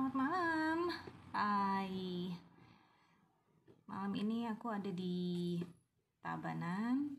Selamat malam. Hai. Malam ini aku ada di Tabanan,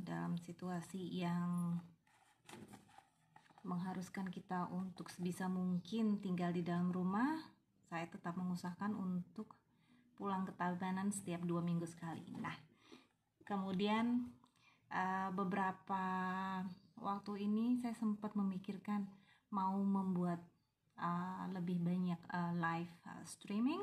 dalam situasi yang mengharuskan kita untuk sebisa mungkin tinggal di dalam rumah. Saya tetap mengusahakan untuk pulang ke Tabanan setiap 2 minggu sekali. Nah, kemudian beberapa waktu ini saya sempat memikirkan mau membuat lebih banyak live streaming.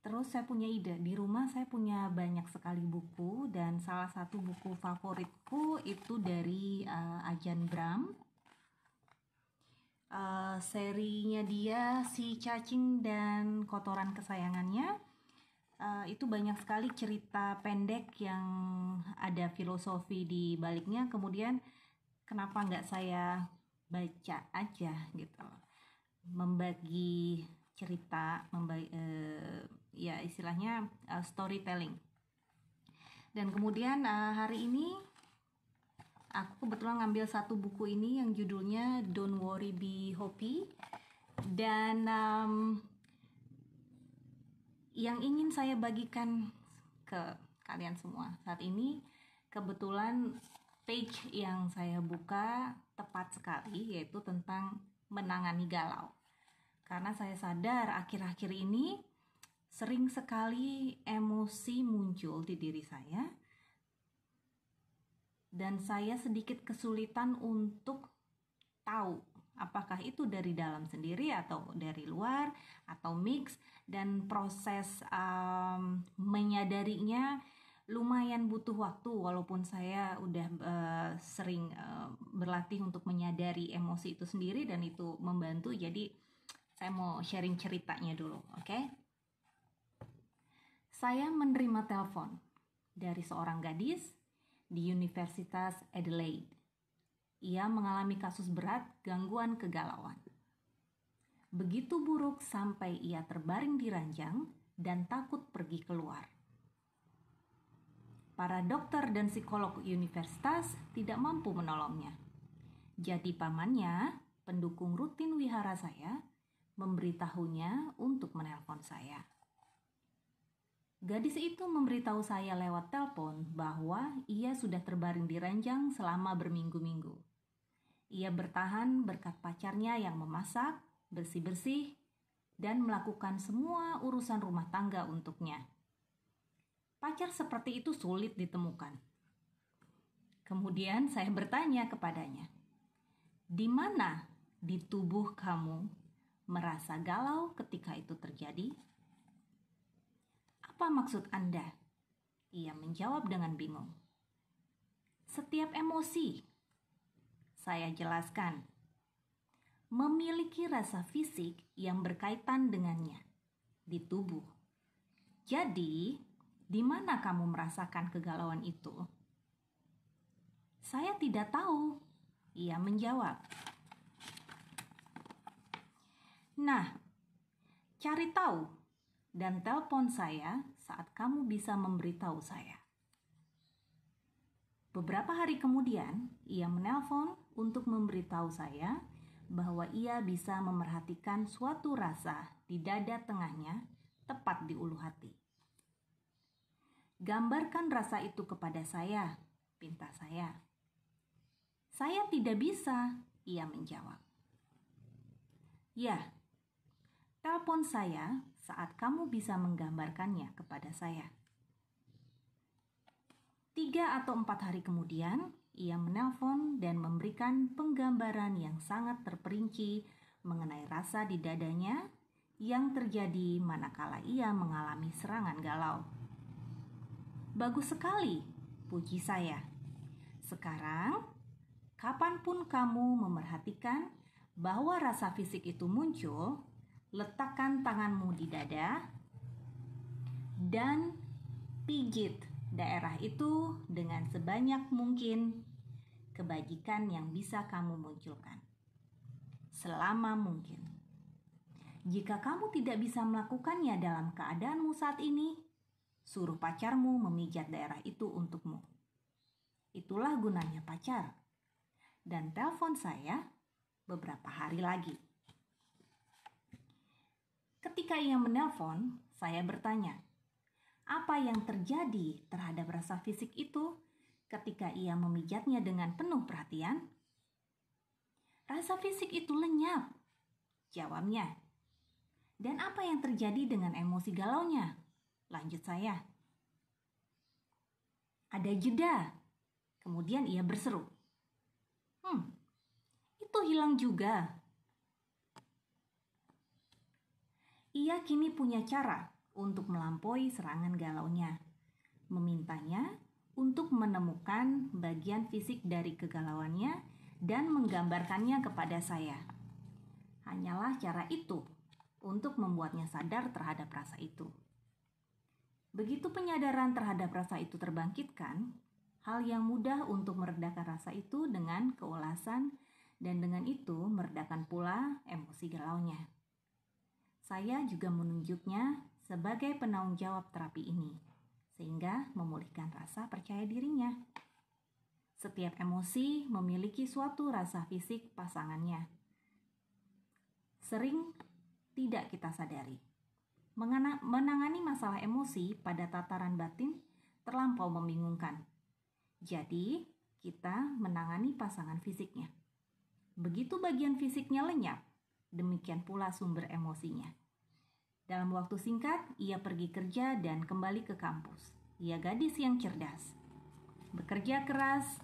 Terus saya punya ide, di rumah saya punya banyak sekali buku, dan salah satu buku favoritku itu dari Ajahn Brahm. Serinya dia Si Cacing dan Kotoran Kesayangannya. Itu banyak sekali cerita pendek yang ada filosofi di baliknya. Kemudian kenapa nggak saya baca aja gitu, membagi cerita, ya istilahnya storytelling. Dan kemudian hari ini aku kebetulan ngambil satu buku ini yang judulnya Don't Worry Be Happy. Dan yang ingin saya bagikan ke kalian semua saat ini, kebetulan page yang saya buka tepat sekali, yaitu tentang menangani galau. Karena saya sadar akhir-akhir ini sering sekali emosi muncul di diri saya, dan saya sedikit kesulitan untuk tahu apakah itu dari dalam sendiri atau dari luar atau mix. Dan proses menyadarinya lumayan butuh waktu, walaupun saya udah sering berlatih untuk menyadari emosi itu sendiri, dan itu membantu. Jadi saya mau sharing ceritanya dulu, oke? Saya menerima telepon dari seorang gadis di Universitas Adelaide. Ia mengalami kasus berat gangguan kegalauan. Begitu buruk sampai ia terbaring di ranjang dan takut pergi keluar. Para dokter dan psikolog universitas tidak mampu menolongnya. Jadi pamannya, pendukung rutin wihara saya, memberitahunya untuk menelpon saya. Gadis itu memberitahu saya lewat telepon bahwa ia sudah terbaring di ranjang selama berminggu-minggu. Ia bertahan berkat pacarnya yang memasak, bersih-bersih, dan melakukan semua urusan rumah tangga untuknya. Pacar seperti itu sulit ditemukan. Kemudian saya bertanya kepadanya, "Di mana di tubuh kamu merasa galau ketika itu terjadi?" "Apa maksud Anda?" Ia menjawab dengan bingung. "Setiap emosi," saya jelaskan, "memiliki rasa fisik yang berkaitan dengannya di tubuh. Jadi, di mana kamu merasakan kegalauan itu?" "Saya tidak tahu," ia menjawab. "Nah, cari tahu dan telepon saya saat kamu bisa memberitahu saya." Beberapa hari kemudian, ia menelpon untuk memberitahu saya bahwa ia bisa memerhatikan suatu rasa di dada tengahnya, tepat di ulu hati. "Gambarkan rasa itu kepada saya," pinta saya. "Saya tidak bisa," ia menjawab. "Ya, telepon saya saat kamu bisa menggambarkannya kepada saya." 3 atau 4 hari kemudian, ia menelpon dan memberikan penggambaran yang sangat terperinci mengenai rasa di dadanya yang terjadi manakala ia mengalami serangan galau. "Bagus sekali," puji saya. "Sekarang, kapanpun kamu memerhatikan bahwa rasa fisik itu muncul, letakkan tanganmu di dada dan pijit daerah itu dengan sebanyak mungkin kebajikan yang bisa kamu munculkan, selama mungkin. Jika kamu tidak bisa melakukannya dalam keadaanmu saat ini, suruh pacarmu memijat daerah itu untukmu. Itulah gunanya pacar." Dan telepon saya beberapa hari lagi. Ketika ia menelpon, saya bertanya, apa yang terjadi terhadap rasa fisik itu ketika ia memijatnya dengan penuh perhatian? Rasa fisik itu lenyap, jawabnya. Dan apa yang terjadi dengan emosi galaunya? Lanjut saya. Ada jeda. Kemudian ia berseru. Itu hilang juga. Ia kini punya cara untuk melampaui serangan galaunya. Memintanya untuk menemukan bagian fisik dari kegalauannya dan menggambarkannya kepada saya. Hanyalah cara itu untuk membuatnya sadar terhadap rasa itu. Begitu penyadaran terhadap rasa itu terbangkitkan, hal yang mudah untuk meredakan rasa itu dengan keulasan dan dengan itu meredakan pula emosi galaunya. Saya juga menunjuknya sebagai penanggung jawab terapi ini, sehingga memulihkan rasa percaya dirinya. Setiap emosi memiliki suatu rasa fisik pasangannya. Sering tidak kita sadari. Menangani masalah emosi pada tataran batin terlampau membingungkan. Jadi, kita menangani pasangan fisiknya. Begitu bagian fisiknya lenyap, demikian pula sumber emosinya. Dalam waktu singkat, ia pergi kerja dan kembali ke kampus. Ia gadis yang cerdas, bekerja keras,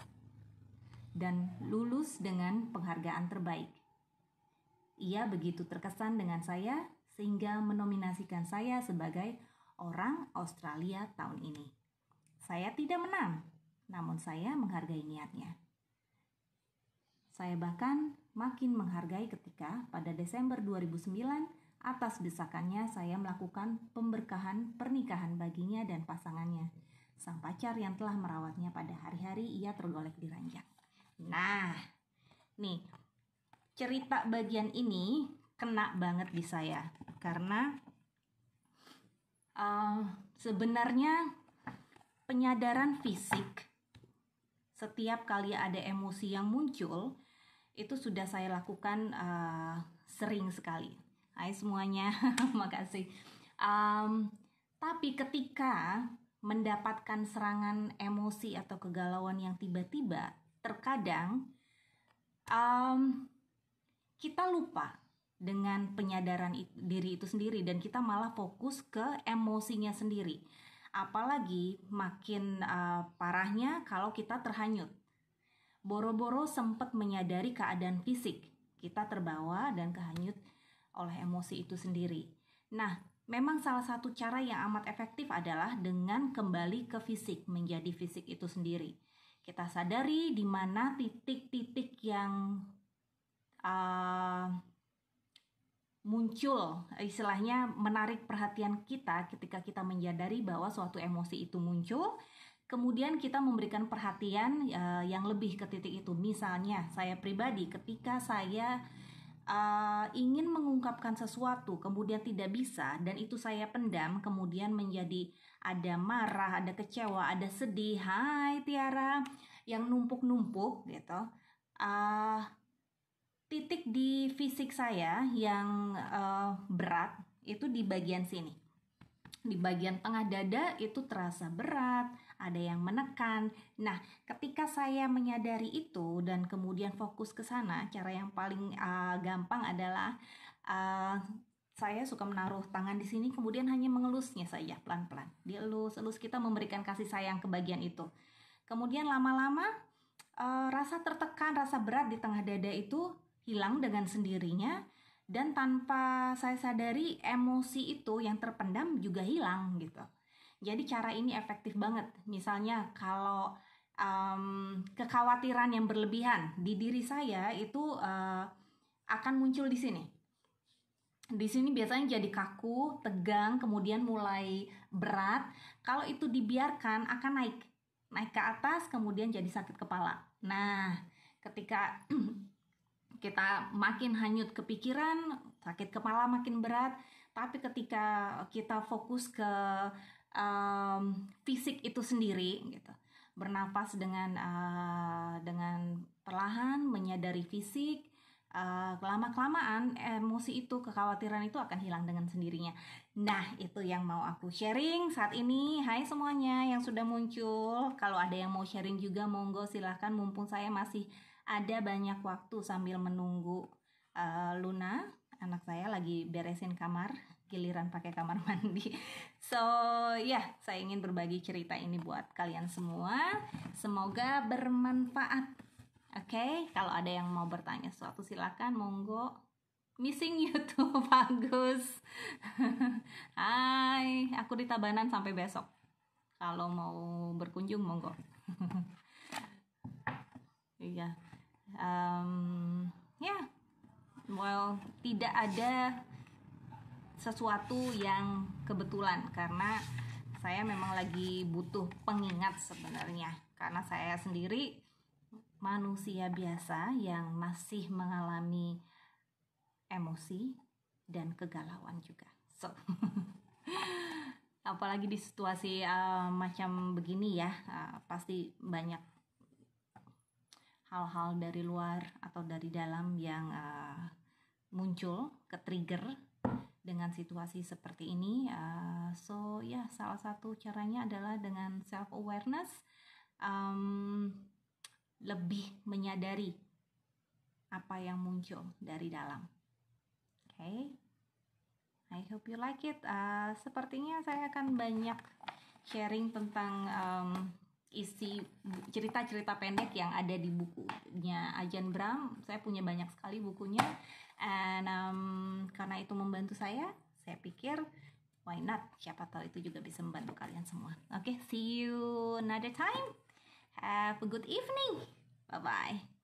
dan lulus dengan penghargaan terbaik. Ia begitu terkesan dengan saya sehingga menominasikan saya sebagai orang Australia tahun ini. Saya tidak menang, namun saya menghargai niatnya. Saya bahkan makin menghargai ketika pada Desember 2009 atas desakannya saya melakukan pemberkahan pernikahan baginya dan pasangannya, sang pacar yang telah merawatnya pada hari-hari ia tergolek di ranjang. Nah, nih cerita bagian ini kena banget di saya karena sebenarnya penyadaran fisik setiap kali ada emosi yang muncul itu sudah saya lakukan sering sekali. Hai semuanya, makasih. Tapi ketika mendapatkan serangan emosi atau kegalauan yang tiba-tiba, terkadang kita lupa dengan penyadaran diri itu sendiri dan kita malah fokus ke emosinya sendiri. Apalagi makin parahnya kalau kita terhanyut. Boro-boro sempat menyadari keadaan fisik, kita terbawa dan kehanyut oleh emosi itu sendiri. Nah, memang salah satu cara yang amat efektif adalah dengan kembali ke fisik, menjadi fisik itu sendiri. Kita sadari di mana titik-titik yang muncul, istilahnya menarik perhatian kita ketika kita menyadari bahwa suatu emosi itu muncul. Kemudian kita memberikan perhatian yang lebih ke titik itu. Misalnya saya pribadi ketika saya ingin mengungkapkan sesuatu kemudian tidak bisa dan itu saya pendam, kemudian menjadi ada marah, ada kecewa, ada sedih, hai Tiara, yang numpuk-numpuk gitu. Titik di fisik saya yang berat itu di bagian sini. Di bagian tengah dada itu terasa berat, ada yang menekan. Nah, ketika saya menyadari itu dan kemudian fokus ke sana, cara yang paling gampang adalah saya suka menaruh tangan di sini, kemudian hanya mengelusnya saja pelan-pelan. Dielus-elus, kita memberikan kasih sayang ke bagian itu. Kemudian lama-lama rasa tertekan, rasa berat di tengah dada itu hilang dengan sendirinya. Dan tanpa saya sadari emosi itu yang terpendam juga hilang gitu. Jadi cara ini efektif banget. Misalnya kalau kekhawatiran yang berlebihan di diri saya itu akan muncul di sini. Di sini biasanya jadi kaku, tegang, kemudian mulai berat. Kalau itu dibiarkan akan naik ke atas, kemudian jadi sakit kepala. Nah, ketika kita makin hanyut ke pikiran, sakit kepala makin berat. Tapi ketika kita fokus ke fisik itu sendiri, gitu, bernafas dengan perlahan, menyadari fisik, lama-kelamaan emosi itu, kekhawatiran itu akan hilang dengan sendirinya. Nah, itu yang mau aku sharing saat ini. Hai semuanya yang sudah muncul. Kalau ada yang mau sharing juga, monggo silahkan. Mumpung saya masih ada banyak waktu sambil menunggu Luna, anak saya lagi beresin kamar, giliran pakai kamar mandi. So, saya ingin berbagi cerita ini buat kalian semua. Semoga bermanfaat. Oke, kalau ada yang mau bertanya sesuatu silakan, monggo. Missing you tuh, bagus. Hai, aku di Tabanan sampai besok. Kalau mau berkunjung, monggo. Iya. Tidak ada sesuatu yang kebetulan karena saya memang lagi butuh pengingat sebenarnya, karena saya sendiri manusia biasa yang masih mengalami emosi dan kegalauan juga. So, apalagi di situasi macam begini ya, pasti banyak hal-hal dari luar atau dari dalam yang muncul, ke-trigger dengan situasi seperti ini. Salah satu caranya adalah dengan self-awareness, lebih menyadari apa yang muncul dari dalam. Okay, I hope you like it. Sepertinya saya akan banyak sharing tentang isi cerita-cerita pendek yang ada di bukunya Ajahn Brahm. Saya punya banyak sekali bukunya, and karena itu membantu saya pikir why not, siapa tahu itu juga bisa membantu kalian semua. Oke, see you another time. Have a good evening. Bye bye.